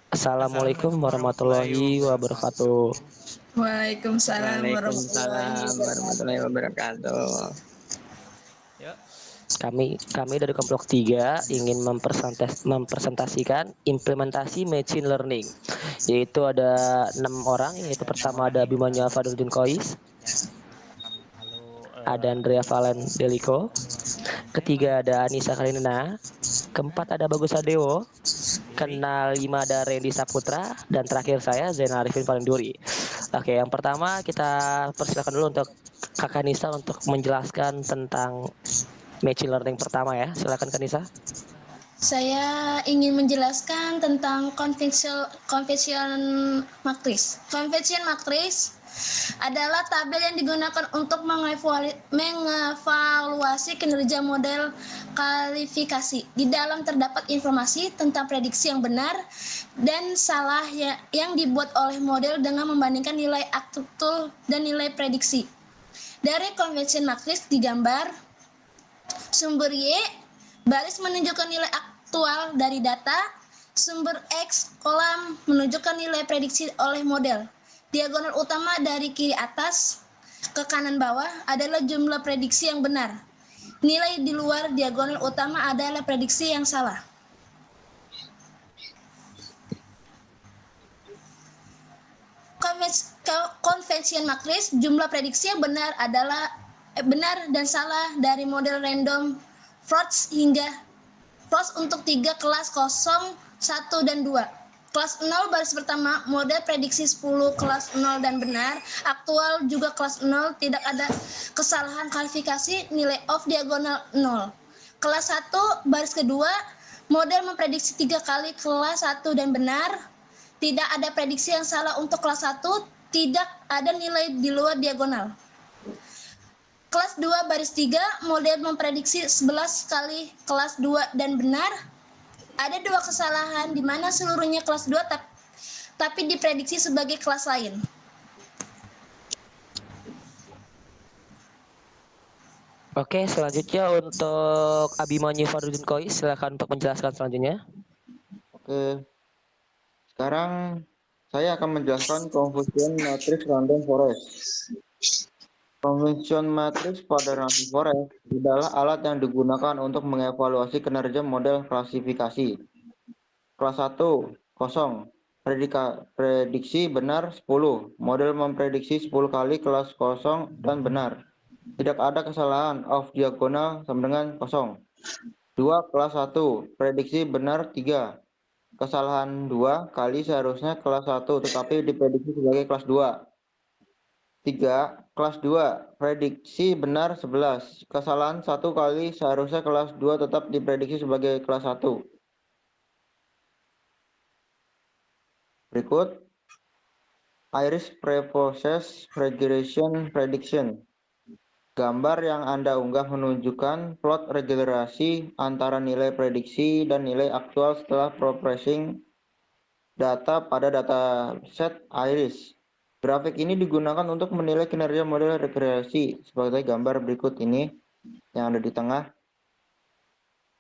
Assalamualaikum warahmatullahi wabarakatuh. Waalaikumsalam warahmatullahi Waalaikumsalam warahmatullahi wabarakatuh. wabarakatuh. Ya. Kami dari kelompok 3 ingin mempresentasikan implementasi machine learning. Yaitu ada 6 orang, yaitu pertama ada Abimanyu Fadluddin Qais, ada Andrea Valen Deliko, ketiga ada Anissa Karinina, keempat ada Bagus Adewo, kelima ada Randy Saputra, dan terakhir saya Zainal Arifin Palenduri. Oke, yang pertama kita persilakan dulu untuk Kakak Nisa untuk menjelaskan tentang machine learning pertama ya. Silakan Kak Nisa. Saya ingin menjelaskan tentang convention matrix. Convention matrix adalah tabel yang digunakan untuk mengevaluasi kinerja model kualifikasi. Di dalam terdapat informasi tentang prediksi yang benar dan salah yang dibuat oleh model dengan membandingkan nilai aktual dan nilai prediksi. Dari convention matrix digambar sumber Y, baris menunjukkan nilai aktual dari data, sumber X, kolam menunjukkan nilai prediksi oleh model. Diagonal utama dari kiri atas ke kanan bawah adalah jumlah prediksi yang benar. Nilai di luar diagonal utama adalah prediksi yang salah. Convention matrix, jumlah prediksi yang benar adalah benar dan salah dari model random forest hingga forest untuk 3 kelas 0, 1, dan 2. Kelas 0 baris pertama, model prediksi 10 kelas 0 dan benar, aktual juga kelas 0, tidak ada kesalahan kualifikasi, nilai off diagonal 0. Kelas 1 baris kedua, model memprediksi 3 kali kelas 1 dan benar, tidak ada prediksi yang salah untuk kelas 1, tidak ada nilai di luar diagonal. Kelas 2 baris 3, model memprediksi 11 kali kelas 2 dan benar. Ada 2 kesalahan di mana seluruhnya kelas 2 tapi diprediksi sebagai kelas lain. Oke, selanjutnya untuk Abimanyu Fadluddin Qais, silakan untuk menjelaskan selanjutnya. Oke. Sekarang saya akan menjelaskan convolution matrix random forest. Convolution matrix pada random forest adalah alat yang digunakan untuk mengevaluasi kinerja model klasifikasi. Kelas 1, kosong. Prediksi benar 10. Model memprediksi 10 kali kelas kosong dan benar. Tidak ada kesalahan, off diagonal sama dengan kosong. 2, kelas 1. Prediksi benar 3. Kesalahan 2 kali seharusnya kelas 1, tetapi diprediksi sebagai kelas 2. 3, kelas 2. Prediksi benar 11. Kesalahan 1 kali seharusnya kelas 2 tetap diprediksi sebagai kelas 1. Berikut iris preprocess regression prediction. Gambar yang Anda unggah menunjukkan plot regenerasi antara nilai prediksi dan nilai aktual setelah processing data pada dataset iris. Grafik ini digunakan untuk menilai kinerja model regresi sebagai gambar berikut ini yang ada di tengah.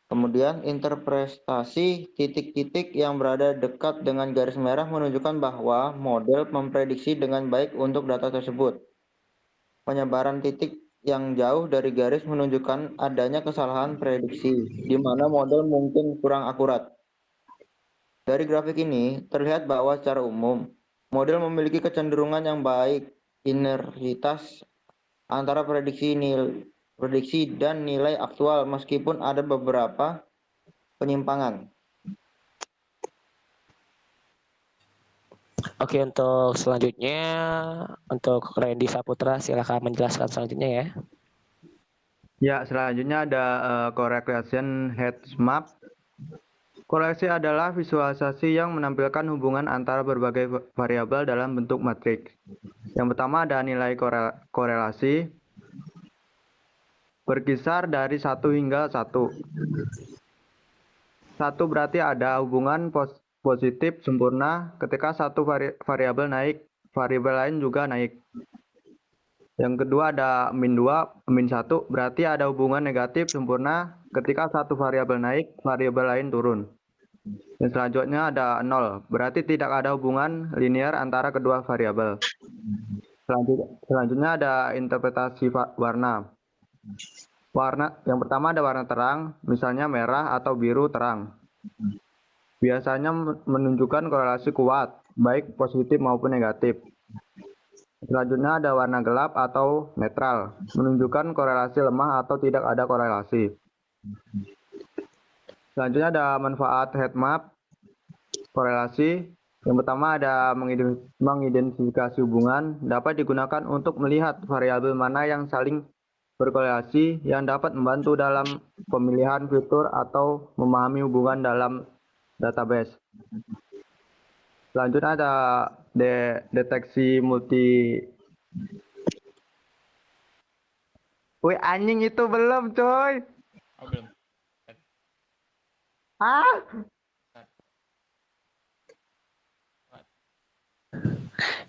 Kemudian interpretasi titik-titik yang berada dekat dengan garis merah menunjukkan bahwa model memprediksi dengan baik untuk data tersebut. Penyebaran titik yang jauh dari garis menunjukkan adanya kesalahan prediksi, di mana model mungkin kurang akurat. Dari grafik ini, terlihat bahwa secara umum, model memiliki kecenderungan yang baik, inersitas antara prediksi dan nilai aktual, meskipun ada beberapa penyimpangan. Oke, untuk selanjutnya untuk Randy Saputra, silakan menjelaskan selanjutnya ya. Ya, selanjutnya ada correlation heat map. Korelasi adalah visualisasi yang menampilkan hubungan antara berbagai variabel dalam bentuk matriks. Yang pertama ada nilai korelasi berkisar dari 1 hingga 1. 1 berarti ada hubungan positif sempurna ketika satu variabel naik, variabel lain juga naik. Yang kedua ada min 2, min 1 berarti ada hubungan negatif sempurna ketika satu variabel naik, variabel lain turun. Yang selanjutnya ada 0, berarti tidak ada hubungan linear antara kedua variabel. Selanjutnya ada interpretasi warna. Yang pertama ada warna terang, misalnya merah atau biru terang. Biasanya menunjukkan korelasi kuat, baik positif maupun negatif. Selanjutnya ada warna gelap atau netral, menunjukkan korelasi lemah atau tidak ada korelasi. Selanjutnya ada manfaat heat map, korelasi. Yang pertama ada mengidentifikasi hubungan, dapat digunakan untuk melihat variabel mana yang saling berkorelasi yang dapat membantu dalam pemilihan fitur atau memahami hubungan dalam database. Selanjutnya ada deteksi multi. Wih, anjing itu belum, coy. Oh, belum. Ah,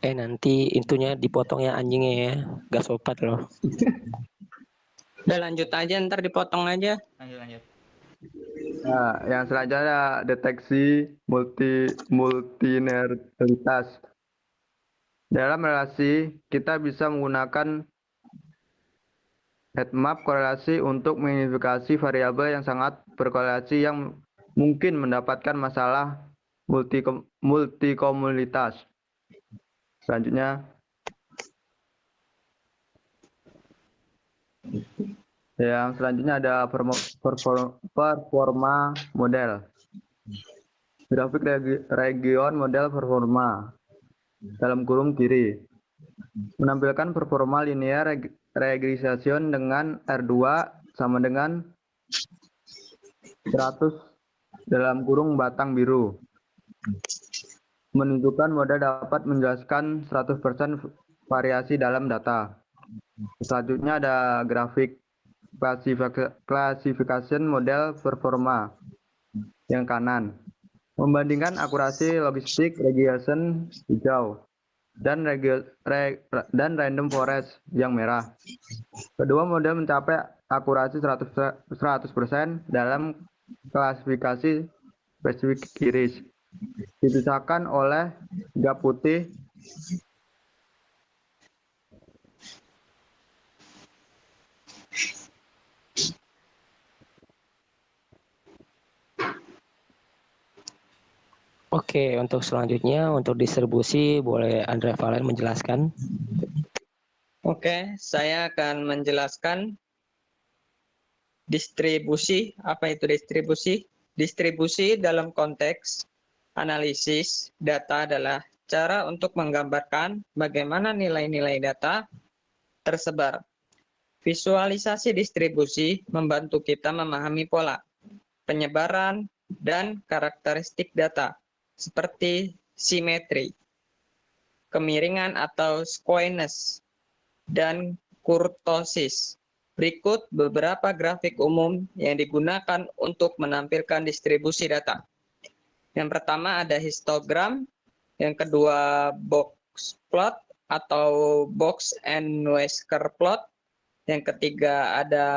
Nanti intunya dipotong ya anjingnya ya. Gak sopan loh. Udah lanjut aja, ntar dipotong aja. Lanjut. nah, yang selanjutnya ada deteksi multineralitas. Dalam relasi, kita bisa menggunakan heat map korelasi untuk mengidentifikasi variabel yang sangat berkorelasi yang mungkin mendapatkan masalah multikomunitas. Selanjutnya, yang selanjutnya ada performa model. Grafik region model performa dalam kurung kiri menampilkan performa linear regression dengan R2 sama dengan 100 dalam kurung batang biru. Menunjukkan model dapat menjelaskan 100% variasi dalam data. Selanjutnya ada grafik classification model performa yang kanan. Membandingkan akurasi logistik regression hijau dan random forest yang merah. Kedua model mencapai akurasi 100% dalam klasifikasi spesifik iris. Dipisahkan oleh gap putih Oke, untuk selanjutnya untuk distribusi boleh Andre Valen menjelaskan. Oke, saya akan menjelaskan distribusi. Apa itu distribusi? Distribusi dalam konteks analisis data adalah cara untuk menggambarkan bagaimana nilai-nilai data tersebar. Visualisasi distribusi membantu kita memahami pola, penyebaran, dan karakteristik data, seperti simetri, kemiringan atau squareness, dan kurtosis. Berikut beberapa grafik umum yang digunakan untuk menampilkan distribusi data. Yang pertama ada histogram, yang kedua box plot atau box and whisker plot, yang ketiga ada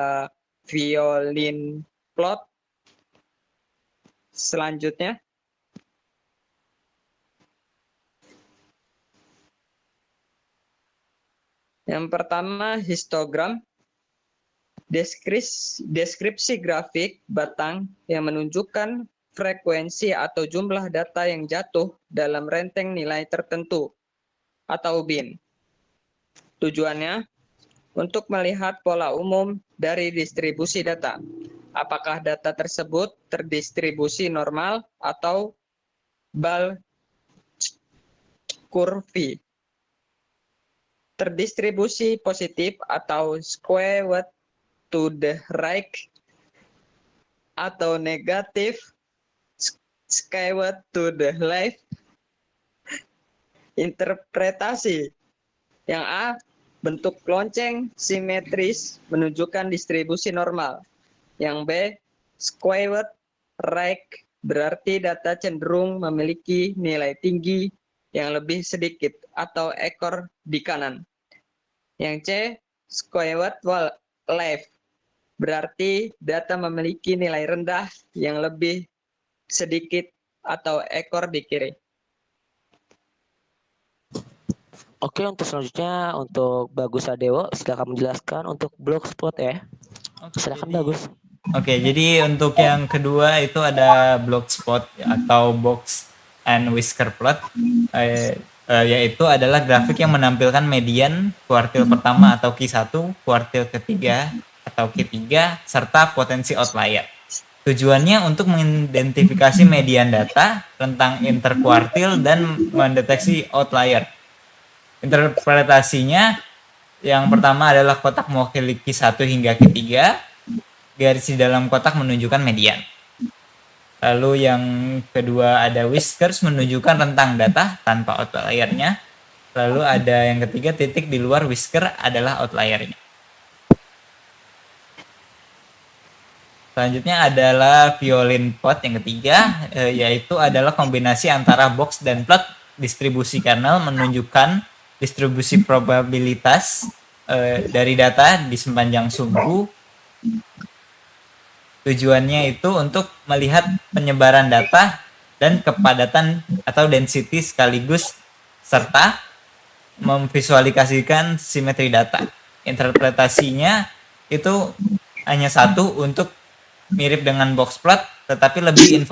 violin plot. Selanjutnya yang pertama histogram, deskripsi grafik batang yang menunjukkan frekuensi atau jumlah data yang jatuh dalam renteng nilai tertentu atau bin. Tujuannya untuk melihat pola umum dari distribusi data. Apakah data tersebut terdistribusi normal atau bell curve. Terdistribusi positif atau skewed to the right atau negatif skewed to the left. Interpretasi yang A, bentuk lonceng simetris menunjukkan distribusi normal. Yang B, skewed right berarti data cenderung memiliki nilai tinggi yang lebih sedikit atau ekor di kanan. Yang C, skewed left berarti data memiliki nilai rendah yang lebih sedikit atau ekor di kiri. Oke, untuk selanjutnya untuk Bagus Sadewo, silakan menjelaskan untuk Blogspot ya. Silakan Bagus. Oke, jadi untuk yang kedua itu ada Blogspot atau Box and Whisker Plot, yaitu adalah grafik yang menampilkan median kuartil pertama atau Q1, kuartil ketiga atau Q3, serta potensi outlier. Tujuannya untuk mengidentifikasi median data, rentang interkuartil, dan mendeteksi outlier. Interpretasinya, yang pertama adalah kotak mewakili Q1 hingga Q3, garis di dalam kotak menunjukkan median. Lalu yang kedua ada whiskers menunjukkan rentang data tanpa outliernya. Lalu ada yang ketiga titik di luar whisker adalah outliernya. Selanjutnya adalah violin plot yang ketiga, yaitu adalah kombinasi antara box dan plot distribusi kernel menunjukkan distribusi probabilitas dari data di sepanjang sumbu. Tujuannya itu untuk melihat penyebaran data dan kepadatan atau density sekaligus serta memvisualisasikan simetri data. Interpretasinya itu hanya satu, untuk mirip dengan box plot tetapi lebih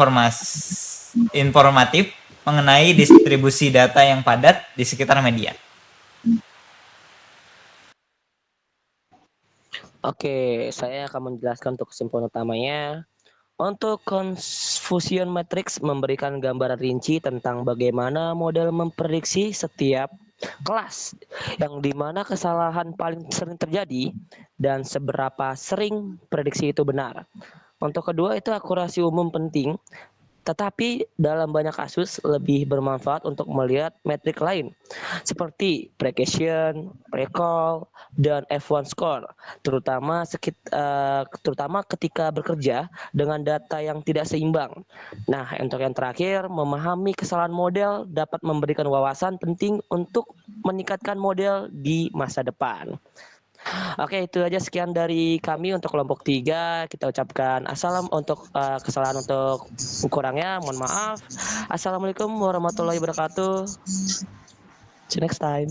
informatif mengenai distribusi data yang padat di sekitar median. Oke, saya akan menjelaskan untuk kesimpulan utamanya. Untuk confusion matrix memberikan gambaran rinci tentang bagaimana model memprediksi setiap kelas, yang dimana kesalahan paling sering terjadi dan seberapa sering prediksi itu benar. Untuk kedua itu akurasi umum penting, tetapi dalam banyak kasus lebih bermanfaat untuk melihat metrik lain seperti precision, recall, dan F1 score, terutama ketika bekerja dengan data yang tidak seimbang. Nah, untuk yang terakhir, memahami kesalahan model dapat memberikan wawasan penting untuk meningkatkan model di masa depan. Oke, itu aja sekian dari kami untuk kelompok 3. Kita ucapkan assalam untuk kesalahan untuk kurangnya, mohon maaf. Assalamualaikum warahmatullahi wabarakatuh. See you next time.